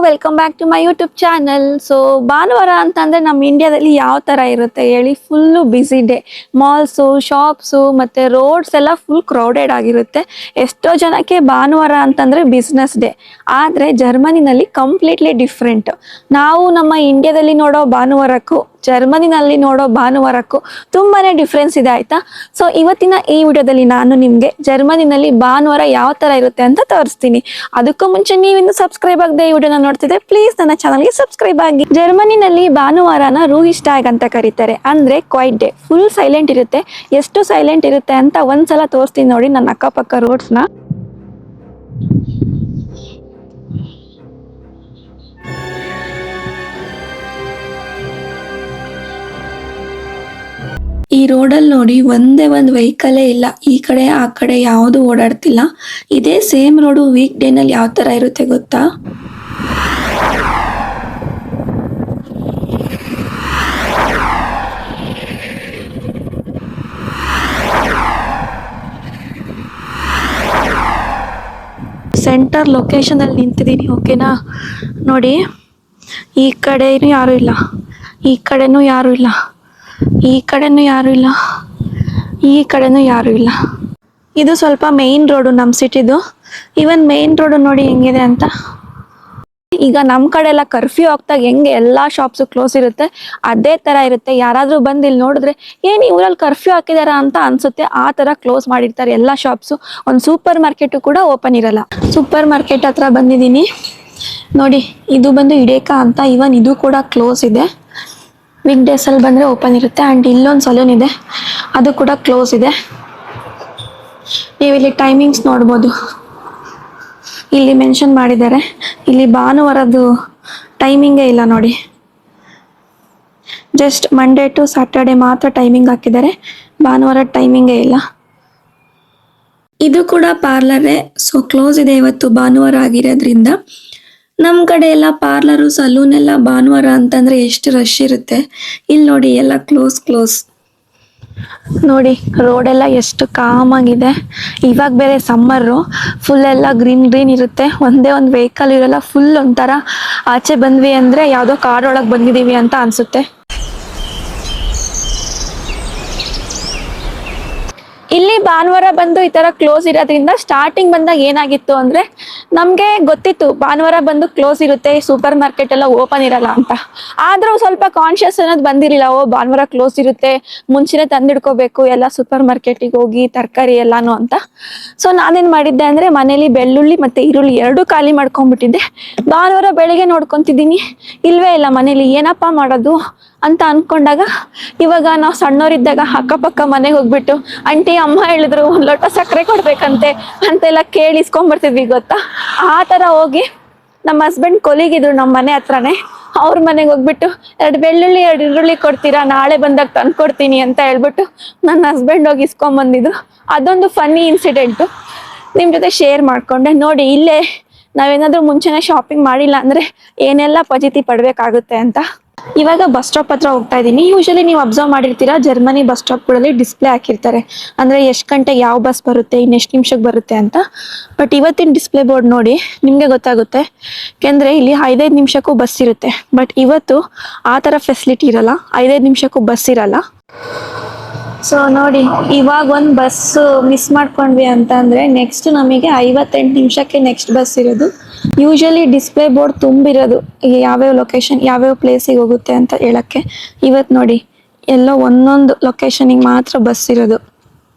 Welcome back to my YouTube channel. So ಭಾನುವಾರ ಅಂತಂದರೆ ನಮ್ಮ ಇಂಡಿಯಾದಲ್ಲಿ ಯಾವ ಥರ ಇರುತ್ತೆ ಹೇಳಿ, full busy day. Malls, shops ಮತ್ತು ರೋಡ್ಸ್ ಎಲ್ಲ ಫುಲ್ ಕ್ರೌಡೆಡ್ ಆಗಿರುತ್ತೆ. ಎಷ್ಟೋ ಜನಕ್ಕೆ ಭಾನುವಾರ ಅಂತಂದರೆ ಬಿಸ್ನೆಸ್ ಡೇ. ಆದರೆ ಜರ್ಮನಿನಲ್ಲಿ ಕಂಪ್ಲೀಟ್ಲಿ ಡಿಫ್ರೆಂಟ್. ನಾವು ನಮ್ಮ ಇಂಡಿಯಾದಲ್ಲಿ ನೋಡೋ ಭಾನುವಾರಕ್ಕೂ ಜರ್ಮನಿನಲ್ಲಿ ನೋಡೋ ಭಾನುವಾರಕ್ಕೂ ತುಂಬಾ ಡಿಫ್ರೆನ್ಸ್ ಇದೆ ಆಯಿತಾ. ಸೊ ಇವತ್ತಿನ ಈ ವಿಡಿಯೋದಲ್ಲಿ ನಾನು ನಿಮಗೆ ಜರ್ಮನಿನಲ್ಲಿ ಭಾನುವಾರ ಯಾವ ಥರ ಇರುತ್ತೆ ಅಂತ ತೋರಿಸ್ತೀನಿ. ಅದಕ್ಕೂ ಮುಂಚೆ ನೀವಿನ್ನು ಸಬ್ಸ್ಕ್ರೈಬ್ ಆಗದೆ ಈ ವಿಡಿಯೋನ ನೋಡ್ತಿದ್ರೆ ಪ್ಲೀಸ್ ನನ್ನ ಚಾನಲ್ಗೆ ಸಬ್ಸ್ಕ್ರೈಬ್ ಆಗಿ. ಜರ್ಮನಿನಲ್ಲಿ ಭಾನುವಾರನ ರೂಹಿಸ್ಟ್ಯಾಗ್ ಅಂತ ಕರೀತಾರೆ, ಅಂದರೆ ಕ್ವೈಟ್ ಡೇ. ಫುಲ್ ಸೈಲೆಂಟ್ ಇರುತ್ತೆ. ಎಷ್ಟು ಸೈಲೆಂಟ್ ಇರುತ್ತೆ ಅಂತ ಒಂದ್ಸಲ ತೋರಿಸ್ತೀನಿ ನೋಡಿ ನನ್ನ ಅಕ್ಕಪಕ್ಕ ರೋಡ್ಸ್ನ. ಈ ರೋಡಲ್ಲಿ ನೋಡಿ ಒಂದೇ ಒಂದು ವೆಹಿಕಲೇ ಇಲ್ಲ. ಈ ಕಡೆ ಆ ಕಡೆ ಯಾವುದು ಓಡಾಡ್ತಿಲ್ಲ. ಇದೇ ಸೇಮ್ ರೋಡು ವೀಕ್ ಡೇನಲ್ಲಿ ಯಾವ ಥರ ಇರುತ್ತೆ ಗೊತ್ತಾ? ಸೆಂಟರ್ ಲೊಕೇಶನಲ್ಲಿ ನಿಂತಿದ್ದೀನಿ, ಓಕೆನಾ? ನೋಡಿ, ಈ ಕಡೆನೂ ಯಾರೂ ಇಲ್ಲ, ಈ ಕಡೆನೂ ಯಾರೂ ಇಲ್ಲ, ಈ ಕಡೆನೂ ಯಾರೂ ಇಲ್ಲ, ಈ ಕಡೆನೂ ಯಾರೂ ಇಲ್ಲ. ಇದು ಸ್ವಲ್ಪ ಮೇಯ್ನ್ ರೋಡು ನಮ್ಮ ಸಿಟಿದು. ಈವನ್ ಮೇಯ್ನ್ ರೋಡು ನೋಡಿ ಹೆಂಗಿದೆ ಅಂತ. ಈಗ ನಮ್ಮ ಕಡೆ ಎಲ್ಲ ಕರ್ಫ್ಯೂ ಆಗ್ತಾಗ ಹೆಂಗೆ ಎಲ್ಲ ಶಾಪ್ಸು ಕ್ಲೋಸ್ ಇರುತ್ತೆ, ಅದೇ ಥರ ಇರುತ್ತೆ. ಯಾರಾದರೂ ಬಂದು ಇಲ್ಲಿ ನೋಡಿದ್ರೆ ಏನು ಊರಲ್ಲಿ ಕರ್ಫ್ಯೂ ಹಾಕಿದಾರ ಅಂತ ಅನಿಸುತ್ತೆ. ಆ ಥರ ಕ್ಲೋಸ್ ಮಾಡಿರ್ತಾರೆ ಎಲ್ಲ ಶಾಪ್ಸು. ಒಂದು ಸೂಪರ್ ಮಾರ್ಕೆಟು ಕೂಡ ಓಪನ್ ಇರಲ್ಲ. ಸೂಪರ್ ಮಾರ್ಕೆಟ್ ಹತ್ರ ಬಂದಿದ್ದೀನಿ ನೋಡಿ. ಇದು ಬಂದು ಇಡೇಕಾ ಅಂತ. ಇವನ್ ಇದು ಕೂಡ ಕ್ಲೋಸ್ ಇದೆ. ವೀಕ್ ಡೇಸಲ್ಲಿ ಬಂದರೆ ಓಪನ್ ಇರುತ್ತೆ. ಆ್ಯಂಡ್ ಇಲ್ಲೊಂದು ಸಲೂನ್ ಇದೆ, ಅದು ಕೂಡ ಕ್ಲೋಸ್ ಇದೆ. ನೀವು ಇಲ್ಲಿ ಟೈಮಿಂಗ್ಸ್ ನೋಡ್ಬೋದು, ಇಲ್ಲಿ ಮೆನ್ಷನ್ ಮಾಡಿದ್ದಾರೆ. ಇಲ್ಲಿ ಭಾನುವಾರದ್ದು ಟೈಮಿಂಗೇ ಇಲ್ಲ ನೋಡಿ. ಜಸ್ಟ್ ಮಂಡೇ ಟು ಸ್ಯಾಟರ್ಡೆ ಮಾತ್ರ ಟೈಮಿಂಗ್ ಹಾಕಿದ್ದಾರೆ, ಭಾನುವಾರ ಟೈಮಿಂಗೇ ಇಲ್ಲ. ಇದು ಕೂಡ ಪಾರ್ಲರೇ. ಸೊ ಕ್ಲೋಸ್ ಇದೆ ಇವತ್ತು ಭಾನುವಾರ ಆಗಿರೋದ್ರಿಂದ. ನಮ್ಮ ಕಡೆ ಎಲ್ಲ ಪಾರ್ಲರು, ಸಲೂನ್ ಎಲ್ಲ ಭಾನುವಾರ ಅಂತಂದರೆ ಎಷ್ಟು ರಶ್ ಇರುತ್ತೆ. ಇಲ್ಲಿ ನೋಡಿ ಎಲ್ಲ ಕ್ಲೋಸ್. ನೋಡಿ ರೋಡೆಲ್ಲ ಎಷ್ಟು ಕಾಮಾಗಿದೆ. ಇವಾಗ ಬೇರೆ ಸಮ್ಮರು, ಫುಲ್ ಎಲ್ಲ ಗ್ರೀನ್ ಇರುತ್ತೆ. ಒಂದೇ ಒಂದು ವೆಹಿಕಲ್ ಇರಲ್ಲ. ಫುಲ್ ಒಂಥರ ಆಚೆ ಬಂದ್ವಿ ಅಂದರೆ ಯಾವುದೋ ಕಾಡೊಳಗೆ ಬಂದಿದ್ದೀವಿ ಅಂತ ಅನಿಸುತ್ತೆ. ಇಲ್ಲಿ ಭಾನುವಾರ ಬಂದು ಈ ಥರ ಕ್ಲೋಸ್ ಇರೋದ್ರಿಂದ ಸ್ಟಾರ್ಟಿಂಗ್ ಬಂದಾಗ ಏನಾಗಿತ್ತು ಅಂದರೆ ನಮಗೆ ಗೊತ್ತಿತ್ತು ಭಾನುವಾರ ಬಂದು ಕ್ಲೋಸ್ ಇರುತ್ತೆ, ಸೂಪರ್ ಮಾರ್ಕೆಟ್ ಎಲ್ಲ ಓಪನ್ ಇರಲ್ಲ ಅಂತ. ಆದರೂ ಸ್ವಲ್ಪ ಕಾನ್ಷಿಯಸ್ ಅನ್ನೋದು ಬಂದಿರಲಿಲ್ಲ. ಭಾನುವಾರ ಕ್ಲೋಸ್ ಇರುತ್ತೆ, ಮುಂಚೆನೇ ತಂದಿಡ್ಕೋಬೇಕು ಎಲ್ಲ ಸೂಪರ್ ಮಾರ್ಕೆಟಿಗೆ ಹೋಗಿ ತರಕಾರಿ ಎಲ್ಲಾನು ಅಂತ. ಸೊ ನಾನೇನು ಮಾಡಿದ್ದೆ ಅಂದರೆ ಮನೇಲಿ ಬೆಳ್ಳುಳ್ಳಿ ಮತ್ತು ಈರುಳ್ಳಿ ಎರಡೂ ಖಾಲಿ ಮಾಡ್ಕೊಂಡ್ಬಿಟ್ಟಿದ್ದೆ. ಭಾನುವಾರ ಬೆಳಿಗ್ಗೆ ನೋಡ್ಕೊತಿದ್ದೀನಿ, ಇಲ್ವೇ ಇಲ್ಲ ಮನೇಲಿ. ಏನಪ್ಪ ಮಾಡೋದು ಅಂತ ಅಂದ್ಕೊಂಡಾಗ ಇವಾಗ ನಾವು ಸಣ್ಣವರಿದ್ದಾಗ ಅಕ್ಕಪಕ್ಕ ಮನೆಗೆ ಹೋಗ್ಬಿಟ್ಟು ಆಂಟಿ ಅಮ್ಮ ಹೇಳಿದ್ರು ಒಂದು ಲೋಟ ಸಕ್ಕರೆ ಕೊಡ್ಬೇಕಂತೆ ಅಂತೆಲ್ಲ ಕೇಳಿ ಇಸ್ಕೊಂಡ್ಬರ್ತಿದ್ವಿ ಗೊತ್ತಾ. ಆ ಥರ ಹೋಗಿ ನಮ್ಮ ಹಸ್ಬೆಂಡ್ ಕೊಲಿಗಿದ್ರು ನಮ್ಮ ಮನೆ ಹತ್ರನೇ. ಅವ್ರ ಮನೆಗೆ ಹೋಗ್ಬಿಟ್ಟು 2 ಬೆಳ್ಳುಳ್ಳಿ 2 ಈರುಳ್ಳಿ ಕೊಡ್ತೀರಾ, ನಾಳೆ ಬಂದಾಗ ತಂದ್ಕೊಡ್ತೀನಿ ಅಂತ ಹೇಳ್ಬಿಟ್ಟು ನನ್ನ ಹಸ್ಬೆಂಡ್ ಹೋಗಿ ಇಸ್ಕೊಂಬಂದಿದ್ದು. ಅದೊಂದು ಫನ್ನಿ ಇನ್ಸಿಡೆಂಟು ನಿಮ್ಮ ಜೊತೆ ಶೇರ್ ಮಾಡಿಕೊಂಡೆ. ನೋಡಿ ಇಲ್ಲೇ ನಾವೇನಾದರೂ ಮುಂಚೆನೇ ಶಾಪಿಂಗ್ ಮಾಡಿಲ್ಲ ಅಂದರೆ ಏನೆಲ್ಲ ಫಜೀತಿ ಪಡಬೇಕಾಗುತ್ತೆ ಅಂತ. ಇವಾಗ ಬಸ್ ಸ್ಟಾಪ್ ಹತ್ರ ಹೋಗ್ತಾ ಇದ್ದೀನಿ. ಯೂಶಲಿ ನೀವು ಅಬ್ಸರ್ವ್ ಮಾಡಿರ್ತೀರಾ, ಜರ್ಮನಿ ಬಸ್ ಸ್ಟಾಪ್ಗಳಲ್ಲಿ ಡಿಸ್ಪ್ಲೇ ಹಾಕಿರ್ತಾರೆ, ಅಂದರೆ ಎಷ್ಟು ಗಂಟೆಗೆ ಯಾವ ಬಸ್ ಬರುತ್ತೆ, ಇನ್ನೆಷ್ಟು ನಿಮಿಷಕ್ಕೆ ಬರುತ್ತೆ ಅಂತ. ಬಟ್ ಇವತ್ತಿನ ಡಿಸ್ಪ್ಲೇ ಬೋರ್ಡ್ ನೋಡಿ ನಿಮಗೆ ಗೊತ್ತಾಗುತ್ತೆ. ಯಾಕೆಂದರೆ ಇಲ್ಲಿ 5-5 ನಿಮಿಷಕ್ಕೂ ಬಸ್ ಇರುತ್ತೆ. ಬಟ್ ಇವತ್ತು ಆ ಥರ ಫೆಸಿಲಿಟಿ ಇರಲ್ಲ, 5-5 ನಿಮಿಷಕ್ಕೂ ಬಸ್ ಇರಲ್ಲ. ಸೊ ನೋಡಿ, ಇವಾಗ ಒಂದು ಬಸ್ಸು ಮಿಸ್ ಮಾಡ್ಕೊಂಡ್ವಿ ಅಂತಂದರೆ ನೆಕ್ಸ್ಟ್ ನಮಗೆ 58 ನಿಮಿಷಕ್ಕೆ ನೆಕ್ಸ್ಟ್ ಬಸ್ ಇರೋದು. ಯೂಶಲಿ ಡಿಸ್ಪ್ಲೇ ಬೋರ್ಡ್ ತುಂಬಿರೋದು ಯಾವ್ಯಾವ ಲೊಕೇಶನ್, ಯಾವ್ಯಾವ ಪ್ಲೇಸಿಗೆ ಹೋಗುತ್ತೆ ಅಂತ ಹೇಳೋಕ್ಕೆ. ಇವತ್ತು ನೋಡಿ ಎಲ್ಲೋ ಒಂದೊಂದು ಲೊಕೇಶನಿಗೆ ಮಾತ್ರ ಬಸ್ ಇರೋದು.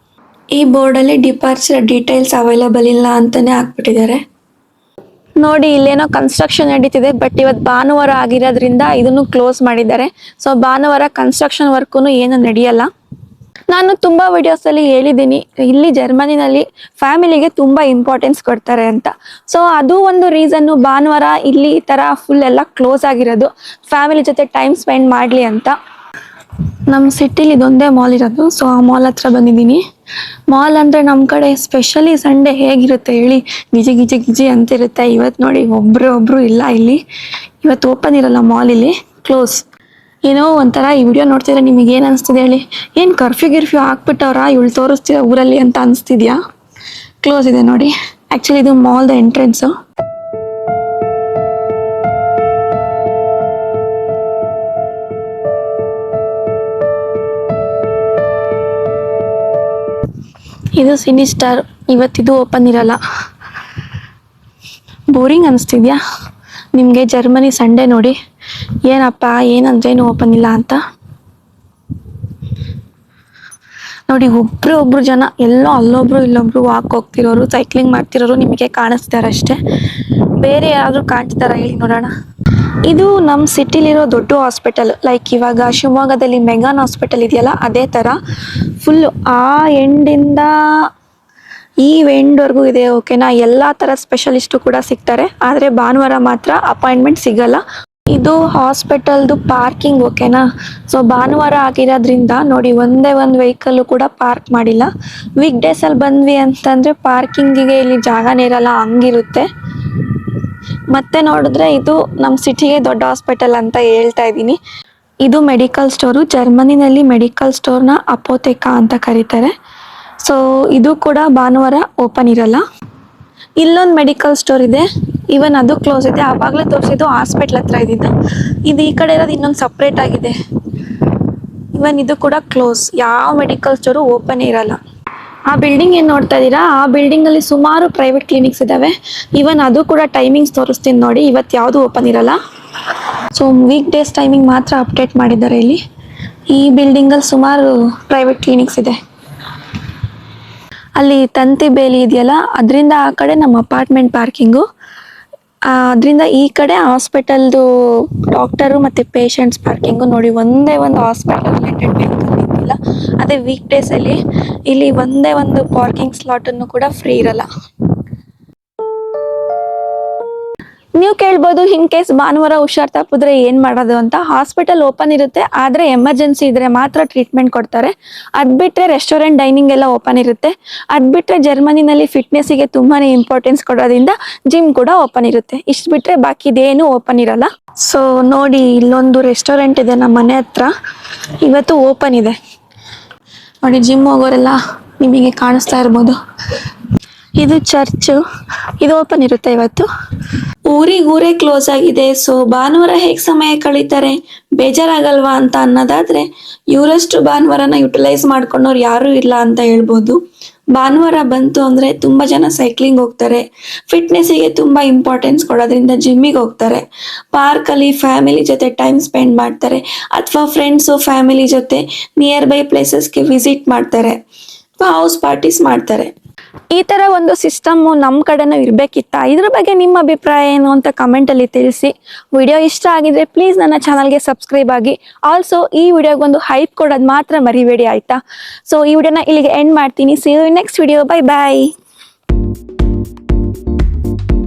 ಈ ಬೋರ್ಡಲ್ಲಿ ಡಿಪಾರ್ಚರ್ ಡೀಟೇಲ್ಸ್ ಅವೈಲೇಬಲ್ ಇಲ್ಲ ಅಂತಲೇ ಹಾಕ್ಬಿಟ್ಟಿದ್ದಾರೆ. ನೋಡಿ ಇಲ್ಲೇನೋ ಕನ್ಸ್ಟ್ರಕ್ಷನ್ ನಡೀತಿದೆ. ಬಟ್ ಇವತ್ತು ಭಾನುವಾರ ಆಗಿರೋದ್ರಿಂದ ಇದನ್ನು ಕ್ಲೋಸ್ ಮಾಡಿದ್ದಾರೆ. ಸೊ ಭಾನುವಾರ ಕನ್ಸ್ಟ್ರಕ್ಷನ್ ವರ್ಕು ಏನು ನಡೆಯಲ್ಲ. ನಾನು ತುಂಬ ವಿಡಿಯೋಸಲ್ಲಿ ಹೇಳಿದ್ದೀನಿ, ಇಲ್ಲಿ ಜರ್ಮನಿನಲ್ಲಿ ಫ್ಯಾಮಿಲಿಗೆ ತುಂಬ ಇಂಪಾರ್ಟೆನ್ಸ್ ಕೊಡ್ತಾರೆ ಅಂತ. ಸೊ ಅದು ಒಂದು ರೀಸನ್ನು ಭಾನುವಾರ ಇಲ್ಲಿ ಈ ಥರ ಫುಲ್ ಎಲ್ಲ ಕ್ಲೋಸ್ ಆಗಿರೋದು, ಫ್ಯಾಮಿಲಿ ಜೊತೆ ಟೈಮ್ ಸ್ಪೆಂಡ್ ಮಾಡಲಿ ಅಂತ. ನಮ್ಮ ಸಿಟಿಲಿ ಇದೊಂದೇ ಮಾಲ್ ಇರೋದು. ಸೊ ಆ ಮಾಲ್ ಹತ್ರ ಬಂದಿದ್ದೀನಿ. ಮಾಲ್ ಅಂದರೆ ನಮ್ಮ ಕಡೆ ಸ್ಪೆಷಲಿ ಸಂಡೇ ಹೇಗಿರುತ್ತೆ ಹೇಳಿ, ಗಿಜಿ ಅಂತಿರುತ್ತೆ. ಇವತ್ತು ನೋಡಿ ಒಬ್ಬರು ಇಲ್ಲ ಇಲ್ಲಿ. ಇವತ್ತು ಓಪನ್ ಇರಲ್ಲ ಮಾಲ್, ಇಲ್ಲಿ ಕ್ಲೋಸ್. ಏನೋ ಒಂಥರ ಈ ವಿಡಿಯೋ ನೋಡ್ತಿದ್ರೆ ನಿಮಗೆ ಏನು ಅನಿಸ್ತಿದೆ ಹೇಳಿ? ಏನು ಕರ್ಫ್ಯೂ ಹಾಕ್ಬಿಟ್ಟವ್ರಾ ಇವಳು ತೋರಿಸ್ತೀರ ಊರಲ್ಲಿ ಅಂತ ಅನಿಸ್ತಿದ್ಯಾ? ಕ್ಲೋಸ್ ಇದೆ ನೋಡಿ. ಆ್ಯಕ್ಚುಲಿ ಇದು ಮಾಲ್ದ ಎಂಟ್ರೆನ್ಸು. ಇದು ಸಿನಿ ಸ್ಟಾರ್, ಇವತ್ತಿದು ಓಪನ್ ಇರಲ್ಲ. ಬೋರಿಂಗ್ ಅನಿಸ್ತಿದ್ಯಾ ನಿಮಗೆ? ಜರ್ಮನಿ ಸಂಡೇ ನೋಡಿ, ಏನಪ್ಪ ಏನಂದ್ರೇನು ಓಪನ್ ಇಲ್ಲ ಅಂತ ನೋಡಿ. ಒಬ್ರು ಜನ ಎಲ್ಲೋ ಅಲ್ಲೊಬ್ರು ಇಲ್ಲೊಬ್ರು ವಾಕ್ ಹೋಗ್ತಿರೋರು, ಸೈಕ್ಲಿಂಗ್ ಮಾಡ್ತಿರೋರು ನಿಮಗೆ ಕಾಣಿಸ್ತಾರೆ ಅಷ್ಟೇ. ಬೇರೆ ಯಾರಾದರೂ ಕಾಣ್ತಿದಾರ ಹೇಳಿ ನೋಡೋಣ. ಇದು ನಮ್ಮ ಸಿಟಿಲಿರೋ ದೊಡ್ಡ ಹಾಸ್ಪಿಟಲ್. ಲೈಕ್ ಇವಾಗ ಶಿವಮೊಗ್ಗದಲ್ಲಿ ಮೆಗಾನ್ ಹಾಸ್ಪಿಟಲ್ ಇದೆಯಲ್ಲ, ಅದೇ ಥರ ಫುಲ್ಲು ಆ ಎಂಡಿಂದ ಈ ಎಂಡ್ವರೆಗೂ ಇದೆ. ಓಕೆನಾ? ಎಲ್ಲ ಥರ ಸ್ಪೆಷಲಿಸ್ಟು ಕೂಡ ಸಿಗ್ತಾರೆ, ಆದರೆ ಭಾನುವಾರ ಮಾತ್ರ ಅಪಾಯಿಂಟ್ಮೆಂಟ್ ಸಿಗಲ್ಲ. ಇದು ಹಾಸ್ಪಿಟಲ್ದು ಪಾರ್ಕಿಂಗ್. ಓಕೆನಾ? ಸೊ ಭಾನುವಾರ ಆಗಿರೋದ್ರಿಂದ ನೋಡಿ, ಒಂದೇ ಒಂದು ವೆಹಿಕಲ್ಲು ಕೂಡ ಪಾರ್ಕ್ ಮಾಡಿಲ್ಲ. ವೀಕ್ ಡೇಸಲ್ಲಿ ಬಂದ್ವಿ ಅಂತಂದರೆ ಪಾರ್ಕಿಂಗಿಗೆ ಇಲ್ಲಿ ಜಾಗನೇ ಇರಲ್ಲ, ಹಂಗಿರುತ್ತೆ. ಮತ್ತೆ ನೋಡಿದ್ರೆ ಇದು ನಮ್ಮ ಸಿಟಿಗೆ ದೊಡ್ಡ ಹಾಸ್ಪಿಟಲ್ ಅಂತ ಹೇಳ್ತಾ ಇದ್ದೀನಿ. ಇದು ಮೆಡಿಕಲ್ ಸ್ಟೋರು. ಜರ್ಮನಿನಲ್ಲಿ ಮೆಡಿಕಲ್ ಸ್ಟೋರ್ನ ಅಪೋಥೆಕಾ ಅಂತ ಕರೀತಾರೆ. ಸೊ ಇದು ಕೂಡ ಭಾನುವಾರ ಓಪನ್ ಇರಲ್ಲ. ಇಲ್ಲೊಂದು ಮೆಡಿಕಲ್ ಸ್ಟೋರ್ ಇದೆ, ಈವನ್ ಅದು ಕ್ಲೋಸ್ ಇದೆ. ಆವಾಗಲೇ ತೋರಿಸಿದ್ದು ಹಾಸ್ಪಿಟ್ಲ್ ಹತ್ರ ಇದ್ದಿದ್ದು. ಇದು ಈ ಕಡೆ ಇರೋದು ಇನ್ನೊಂದು ಸಪ್ರೇಟ್ ಆಗಿದೆ. ಇವನ್ ಇದು ಕೂಡ ಕ್ಲೋಸ್. ಯಾವ ಮೆಡಿಕಲ್ ಸ್ಟೋರು ಓಪನ್ ಇರಲ್ಲ. ಆ ಬಿಲ್ಡಿಂಗ್ ಏನು ನೋಡ್ತಾ ಇದ್ದೀರಾ, ಆ ಬಿಲ್ಡಿಂಗಲ್ಲಿ ಸುಮಾರು ಪ್ರೈವೇಟ್ ಕ್ಲಿನಿಕ್ಸ್ ಇದ್ದಾವೆ. ಈವನ್ ಅದು ಕೂಡ ಟೈಮಿಂಗ್ಸ್ ತೋರಿಸ್ತೀನಿ ನೋಡಿ. ಇವತ್ತು ಯಾವುದು ಓಪನ್ ಇರಲ್ಲ. ಸೊ ವೀಕ್ ಡೇಸ್ ಟೈಮಿಂಗ್ ಮಾತ್ರ ಅಪ್ಡೇಟ್ ಮಾಡಿದ್ದಾರೆ ಇಲ್ಲಿ. ಈ ಬಿಲ್ಡಿಂಗಲ್ಲಿ ಸುಮಾರು ಪ್ರೈವೇಟ್ ಕ್ಲಿನಿಕ್ಸ್ ಇದೆ. ಅಲ್ಲಿ ತಂತಿ ಬೇಲಿ ಇದೆಯಲ್ಲ, ಅದರಿಂದ ಆ ಕಡೆ ನಮ್ಮ ಅಪಾರ್ಟ್ಮೆಂಟ್ ಪಾರ್ಕಿಂಗು, ಅದರಿಂದ ಈ ಕಡೆ ಹಾಸ್ಪಿಟಲ್ದು ಡಾಕ್ಟರು ಮತ್ತು ಪೇಷಂಟ್ಸ್ ಪಾರ್ಕಿಂಗು. ನೋಡಿ, ಒಂದೇ ಒಂದು ಹಾಸ್ಪಿಟಲ್ ರಿಲೇಟೆಡ್ ವೆಹಿಕಲ್ ಇದ್ದಿಲ್ಲ. ಅದೇ ವೀಕ್ ಡೇಸಲ್ಲಿ ಇಲ್ಲಿ ಒಂದೇ ಒಂದು ಪಾರ್ಕಿಂಗ್ ಸ್ಲಾಟನ್ನು ಕೂಡ ಫ್ರೀ ಇರಲ್ಲ. ನೀವು ಕೇಳ್ಬೋದು, ಇನ್ ಕೇಸ್ ಭಾನುವಾರ ಹುಷಾರ್ ತಪ್ಪಿದ್ರೆ ಏನು ಮಾಡೋದು ಅಂತ. ಹಾಸ್ಪಿಟಲ್ ಓಪನ್ ಇರುತ್ತೆ, ಆದರೆ ಎಮರ್ಜೆನ್ಸಿ ಇದ್ರೆ ಮಾತ್ರ ಟ್ರೀಟ್ಮೆಂಟ್ ಕೊಡ್ತಾರೆ. ಅದು ಬಿಟ್ಟರೆ ರೆಸ್ಟೋರೆಂಟ್, ಡೈನಿಂಗ್ ಎಲ್ಲ ಓಪನ್ ಇರುತ್ತೆ. ಅದು ಬಿಟ್ಟರೆ ಜರ್ಮನಿನಲ್ಲಿ ಫಿಟ್ನೆಸ್ಸಿಗೆ ತುಂಬಾ ಇಂಪಾರ್ಟೆನ್ಸ್ ಕೊಡೋದ್ರಿಂದ ಜಿಮ್ ಕೂಡ ಓಪನ್ ಇರುತ್ತೆ. ಇಷ್ಟು ಬಿಟ್ಟರೆ ಬಾಕಿದೇನು ಓಪನ್ ಇರಲ್ಲ. ಸೊ ನೋಡಿ, ಇಲ್ಲೊಂದು ರೆಸ್ಟೋರೆಂಟ್ ಇದೆ ನಮ್ಮ ಮನೆ ಹತ್ರ, ಇವತ್ತು ಓಪನ್ ಇದೆ. ನೋಡಿ, ಜಿಮ್ ಹೋಗೋರೆಲ್ಲ ನಿಮಗೆ ಕಾಣಿಸ್ತಾ ಇರ್ಬೋದು. ಇದು ಚರ್ಚು, ಇದು ಓಪನ್ ಇರುತ್ತೆ ಇವತ್ತು. ಊರೇ ಕ್ಲೋಸ್ ಆಗಿದೆ. ಸೊ ಭಾನುವಾರ ಹೇಗೆ ಸಮಯ ಕಳೀತಾರೆ, ಬೇಜಾರಾಗಲ್ವಾ ಅಂತ ಅನ್ನೋದಾದ್ರೆ, ಇವರಷ್ಟು ಭಾನುವಾರನ ಯುಟಿಲೈಸ್ ಮಾಡ್ಕೊಂಡವ್ರು ಯಾರೂ ಇಲ್ಲ ಅಂತ ಹೇಳ್ಬೋದು. ಭಾನುವಾರ ಬಂತು ಅಂದರೆ ತುಂಬ ಜನ ಸೈಕ್ಲಿಂಗ್ ಹೋಗ್ತಾರೆ, ಫಿಟ್ನೆಸ್ಸಿಗೆ ತುಂಬ ಇಂಪಾರ್ಟೆನ್ಸ್ ಕೊಡೋದ್ರಿಂದ ಜಿಮ್ಮಿಗೆ ಹೋಗ್ತಾರೆ, ಪಾರ್ಕಲ್ಲಿ ಫ್ಯಾಮಿಲಿ ಜೊತೆ ಟೈಮ್ ಸ್ಪೆಂಡ್ ಮಾಡ್ತಾರೆ, ಅಥವಾ ಫ್ರೆಂಡ್ಸು ಫ್ಯಾಮಿಲಿ ಜೊತೆ ನಿಯರ್ ಬೈ ಪ್ಲೇಸಸ್ಗೆ ವಿಸಿಟ್ ಮಾಡ್ತಾರೆ, ಅಥವಾ ಹೌಸ್ ಪಾರ್ಟೀಸ್ ಮಾಡ್ತಾರೆ. ಈ ಥರ ಒಂದು ಸಿಸ್ಟಮ್ಮು ನಮ್ಮ ಕಡೆನೂ ಇರಬೇಕಿತ್ತ? ಇದ್ರ ಬಗ್ಗೆ ನಿಮ್ಮ ಅಭಿಪ್ರಾಯ ಏನು ಅಂತ ಕಮೆಂಟಲ್ಲಿ ತಿಳಿಸಿ. ವಿಡಿಯೋ ಇಷ್ಟ ಆಗಿದ್ರೆ ಪ್ಲೀಸ್ ನನ್ನ ಚಾನಲ್ಗೆ ಸಬ್ಸ್ಕ್ರೈಬ್ ಆಗಿ. ಆಲ್ಸೋ ಈ ವಿಡಿಯೋಗೊಂದು ಹೈಪ್ ಕೊಡೋದು ಮಾತ್ರ ಮರಿಬೇಡಿ, ಆಯಿತಾ? ಸೊ ಈ ವಿಡಿಯೋನ ಇಲ್ಲಿಗೆ ಎಂಡ್ ಮಾಡ್ತೀನಿ. See you next video. Bye bye.